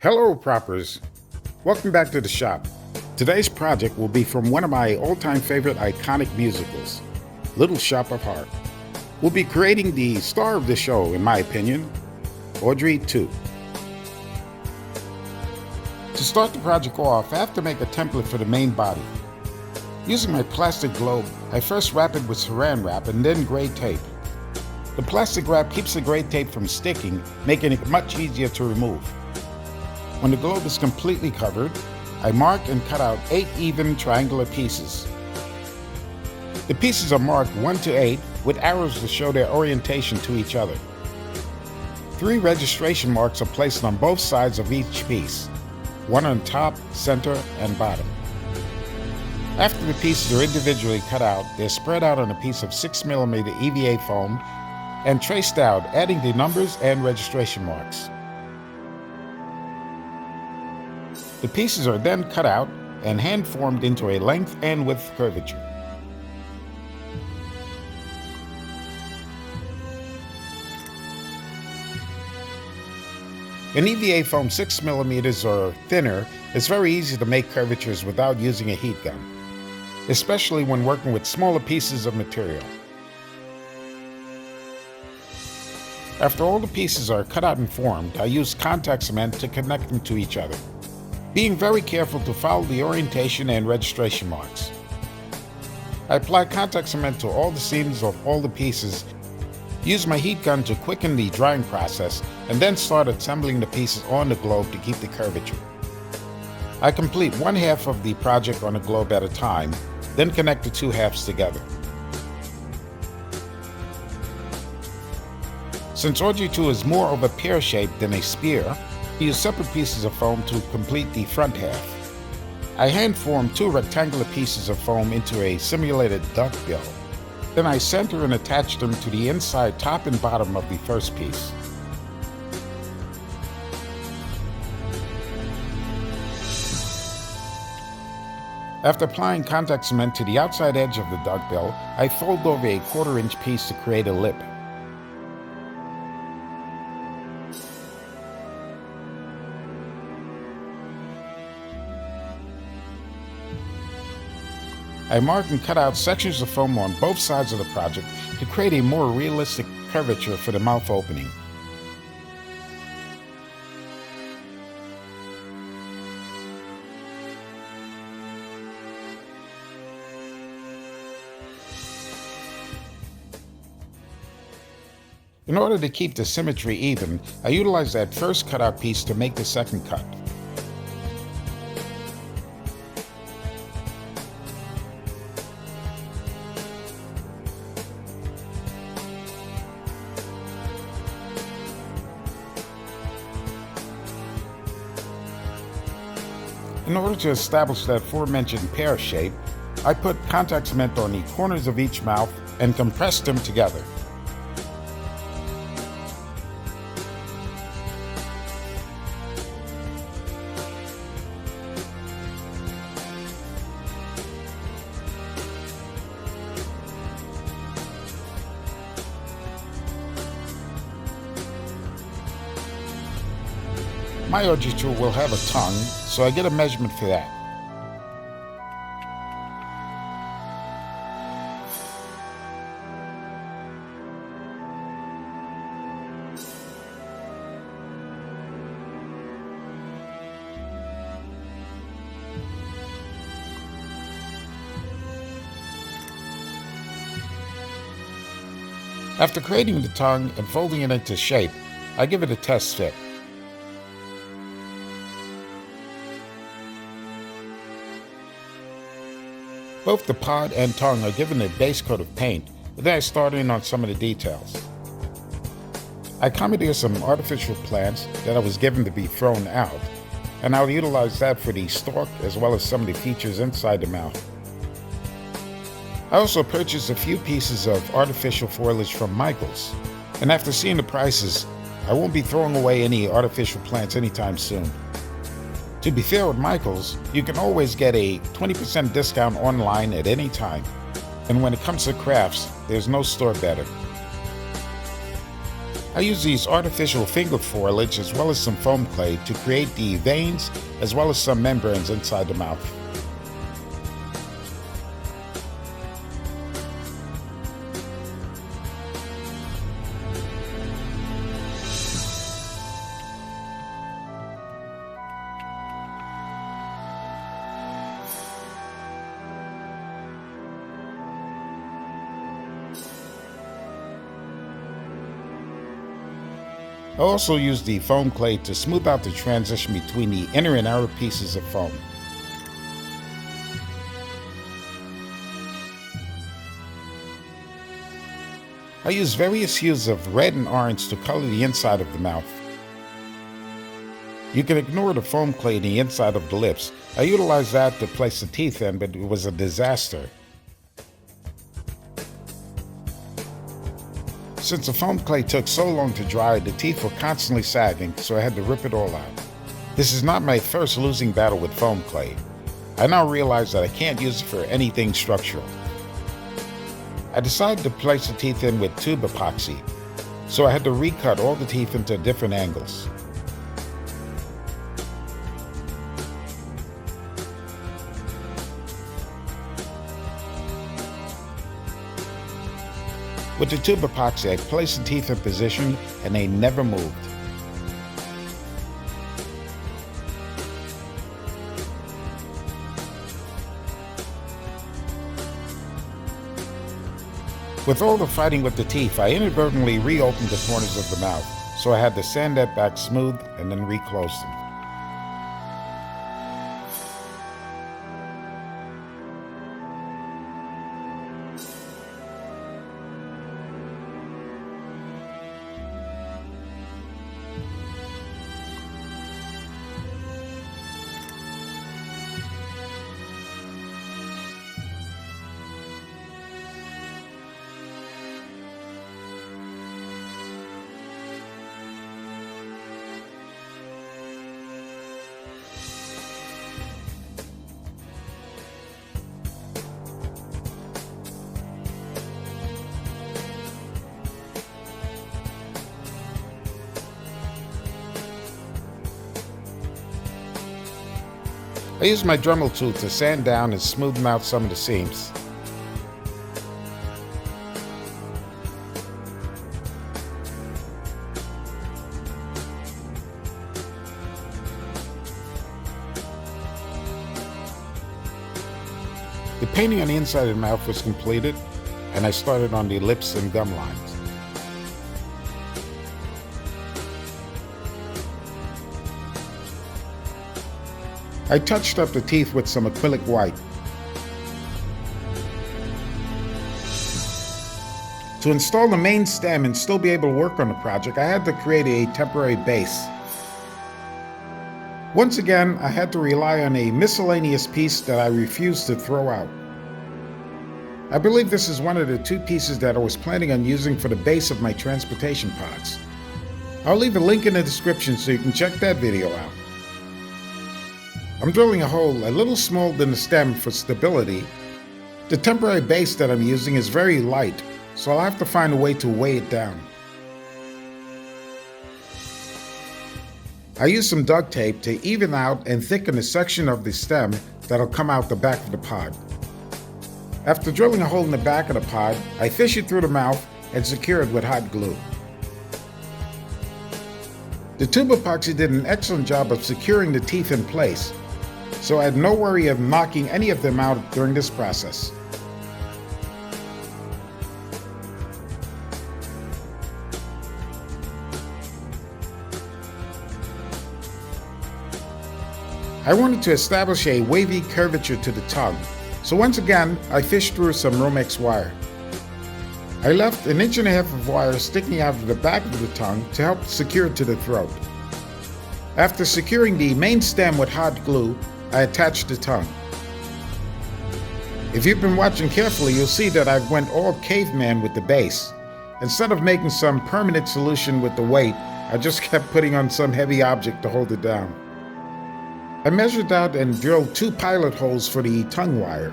Hello, proppers. Welcome back to the shop. Today's project will be from one of my all-time favorite iconic musicals, Little Shop of Horror. We'll be creating the star of the show, in my opinion, Audrey 2. To start the project off, I have to make a template for the main body. Using my plastic globe, I first wrap it with saran wrap and then gray tape. The plastic wrap keeps the gray tape from sticking, making it much easier to remove. When the globe is completely covered, I mark and cut out 8 even triangular pieces. The pieces are marked 1 to 8 with arrows to show their orientation to each other. 3 registration marks are placed on both sides of each piece, one on top, center, and bottom. After the pieces are individually cut out, they're spread out on a piece of 6mm EVA foam and traced out, adding the numbers and registration marks. The pieces are then cut out and hand-formed into a length and width curvature. An EVA foam 6mm or thinner is very easy to make curvatures without using a heat gun, especially when working with smaller pieces of material. After all the pieces are cut out and formed, I use contact cement to connect them to each other, being very careful to follow the orientation and registration marks. I apply contact cement to all the seams of all the pieces, use my heat gun to quicken the drying process, and then start assembling the pieces on the globe to keep the curvature. I complete one half of the project on a globe at a time, then connect the 2 halves together. Since Audrey 2 is more of a pear shape than a spear, I use separate pieces of foam to complete the front half. I hand form 2 rectangular pieces of foam into a simulated duck bill. Then I center and attach them to the inside top and bottom of the first piece. After applying contact cement to the outside edge of the duck bill, I fold over a 1/4-inch piece to create a lip. I mark and cut out sections of foam on both sides of the project to create a more realistic curvature for the mouth opening. In order to keep the symmetry even, I utilize that first cutout piece to make the second cut. In order to establish that aforementioned pear shape, I put contact cement on the corners of each mouth and compress them together. My Audrey tool will have a tongue, so I get a measurement for that. After creating the tongue and folding it into shape, I give it a test fit. Both the pod and tongue are given a base coat of paint, but then I start in on some of the details. I commandeered some artificial plants that I was given to be thrown out, and I'll utilize that for the stalk as well as some of the features inside the mouth. I also purchased a few pieces of artificial foliage from Michael's, and after seeing the prices, I won't be throwing away any artificial plants anytime soon. To be fair with Michael's, you can always get a 20% discount online at any time. And when it comes to crafts, there's no store better. I use these artificial finger foliage as well as some foam clay to create the veins as well as some membranes inside the mouth. I also use the foam clay to smooth out the transition between the inner and outer pieces of foam. I use various hues of red and orange to color the inside of the mouth. You can ignore the foam clay in the inside of the lips. I utilized that to place the teeth in, but it was a disaster. Since the foam clay took so long to dry, the teeth were constantly sagging, so I had to rip it all out. This is not my first losing battle with foam clay. I now realize that I can't use it for anything structural. I decided to place the teeth in with tube epoxy, so I had to recut all the teeth into different angles. With the tube epoxy, I placed the teeth in position and they never moved. With all the fighting with the teeth, I inadvertently reopened the corners of the mouth, so I had to sand that back smooth and then reclose them. I used my Dremel tool to sand down and smoothen out some of the seams. The painting on the inside of the mouth was completed, and I started on the lips and gum lines. I touched up the teeth with some acrylic white. To install the main stem and still be able to work on the project, I had to create a temporary base. Once again, I had to rely on a miscellaneous piece that I refused to throw out. I believe this is one of the two pieces that I was planning on using for the base of my transportation pods. I'll leave a link in the description so you can check that video out. I'm drilling a hole a little smaller than the stem for stability. The temporary base that I'm using is very light, so I'll have to find a way to weigh it down. I used some duct tape to even out and thicken the section of the stem that'll come out the back of the pod. After drilling a hole in the back of the pod, I fish it through the mouth and secure it with hot glue. The tube epoxy did an excellent job of securing the teeth in place, so I had no worry of knocking any of them out during this process. I wanted to establish a wavy curvature to the tongue, so once again I fished through some Romex wire. I left 1.5 inches of wire sticking out of the back of the tongue to help secure it to the throat. After securing the main stem with hot glue, I attached the tongue. If you've been watching carefully, you'll see that I went all caveman with the base. Instead of making some permanent solution with the weight, I just kept putting on some heavy object to hold it down. I measured out and drilled 2 pilot holes for the tongue wire.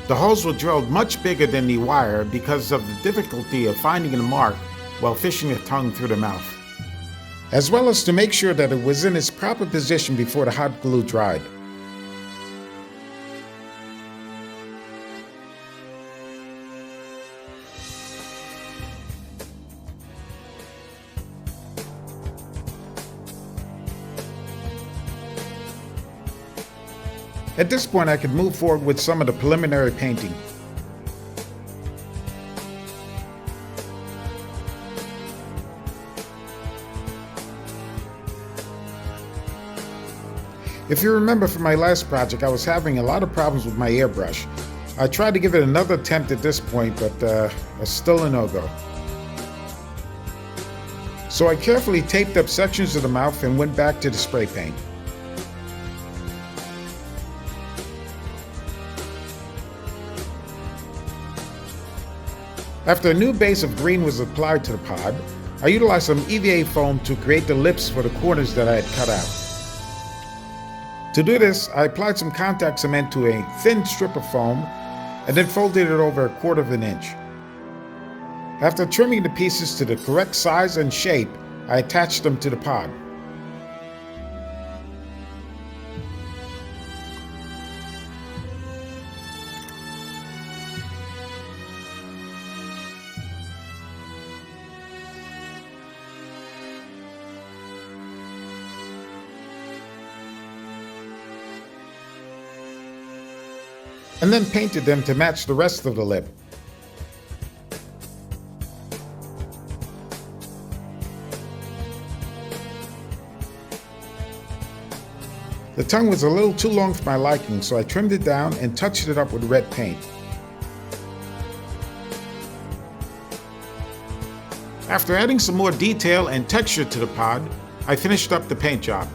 The The holes were drilled much bigger than the wire because of the difficulty of finding the mark while fishing the tongue through the mouth, as well as to make sure that it was in its proper position before the hot glue dried. At this point, I could move forward with some of the preliminary painting. If you remember from my last project, I was having a lot of problems with my airbrush. I tried to give it another attempt at this point, but it's still a no-go. So I carefully taped up sections of the mouth and went back to the spray paint. After a new base of green was applied to the pod, I utilized some EVA foam to create the lips for the corners that I had cut out. To do this, I applied some contact cement to a thin strip of foam and then folded it over 1/4 of an inch. After trimming the pieces to the correct size and shape, I attached them to the pod. And then painted them to match the rest of the lip. The tongue was a little too long for my liking, so I trimmed it down and touched it up with red paint. After adding some more detail and texture to the pod, I finished up the paint job.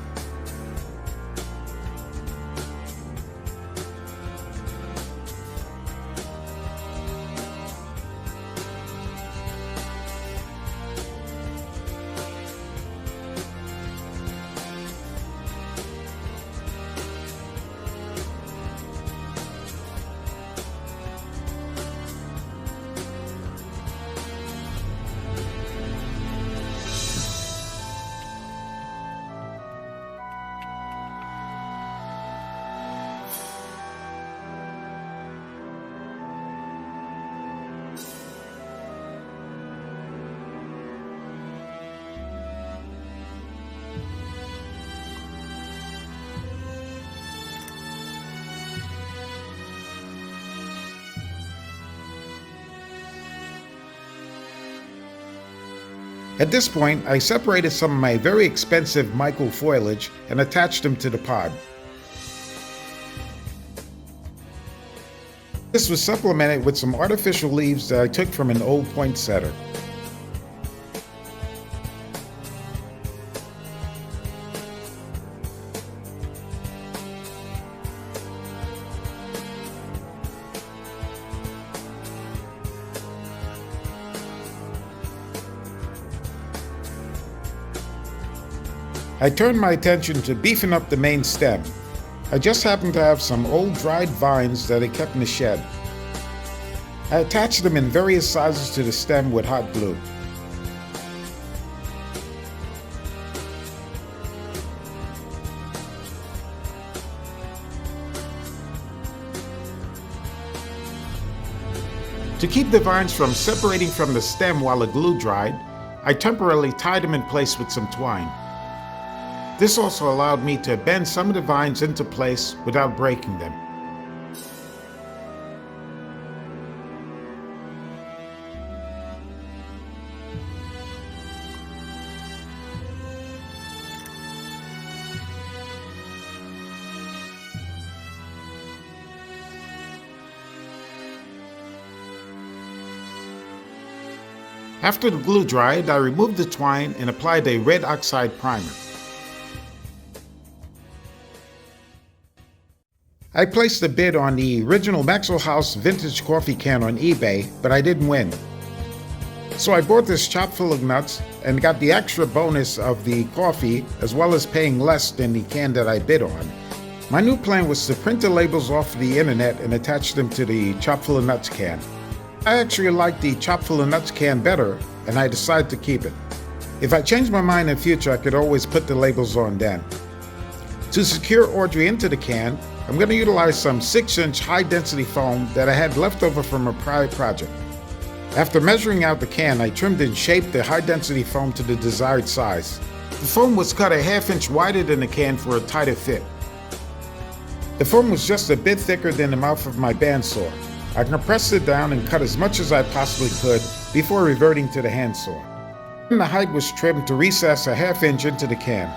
At this point, I separated some of my very expensive micro foliage and attached them to the pod. This was supplemented with some artificial leaves that I took from an old poinsettia. I turned my attention to beefing up the main stem. I just happened to have some old dried vines that I kept in the shed. I attached them in various sizes to the stem with hot glue. To keep the vines from separating from the stem while the glue dried, I temporarily tied them in place with some twine. This also allowed me to bend some of the vines into place without breaking them. After the glue dried, I removed the twine and applied a red oxide primer. I placed a bid on the original Maxwell House vintage coffee can on eBay, but I didn't win. So I bought this chock full of nuts and got the extra bonus of the coffee, as well as paying less than the can that I bid on. My new plan was to print the labels off of the internet and attach them to the Chock full of nuts can. I actually liked the Chock full of nuts can better, and I decided to keep it. If I change my mind in the future, I could always put the labels on then. To secure Audrey into the can, I'm going to utilize some 6-inch high-density foam that I had left over from a prior project. After measuring out the can, I trimmed and shaped the high-density foam to the desired size. The foam was cut a 1/2 inch wider than the can for a tighter fit. The foam was just a bit thicker than the mouth of my bandsaw. I compressed it down and cut as much as I possibly could before reverting to the handsaw. The height was trimmed to recess a 1/2 inch into the can.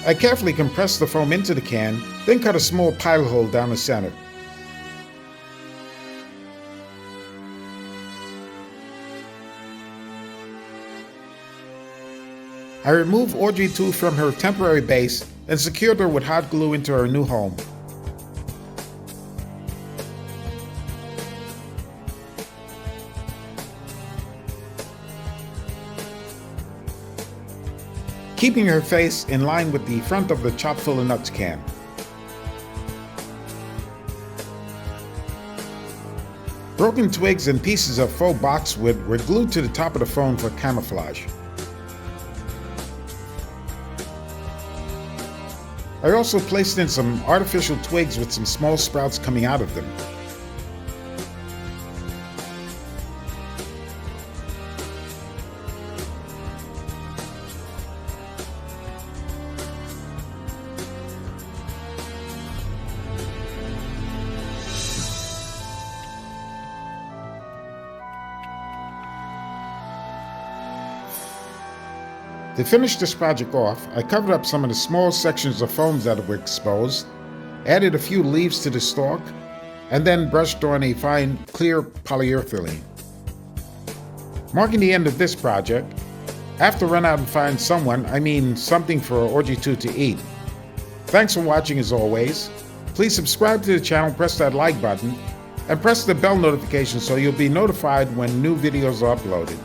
I carefully compressed the foam into the can, then cut a small pilot hole down the center. I removed Audrey 2 from her temporary base and secured her with hot glue into her new home. Keeping her face in line with the front of the Chock full of nuts can. Broken twigs and pieces of faux boxwood were glued to the top of the phone for camouflage. I also placed in some artificial twigs with some small sprouts coming out of them. To finish this project off, I covered up some of the small sections of foams that were exposed, added a few leaves to the stalk, and then brushed on a fine, clear polyurethane. Marking the end of this project, I have to run out and find something for Audrey 2 to eat. Thanks for watching as always. Please subscribe to the channel, press that like button, and press the bell notification so you'll be notified when new videos are uploaded.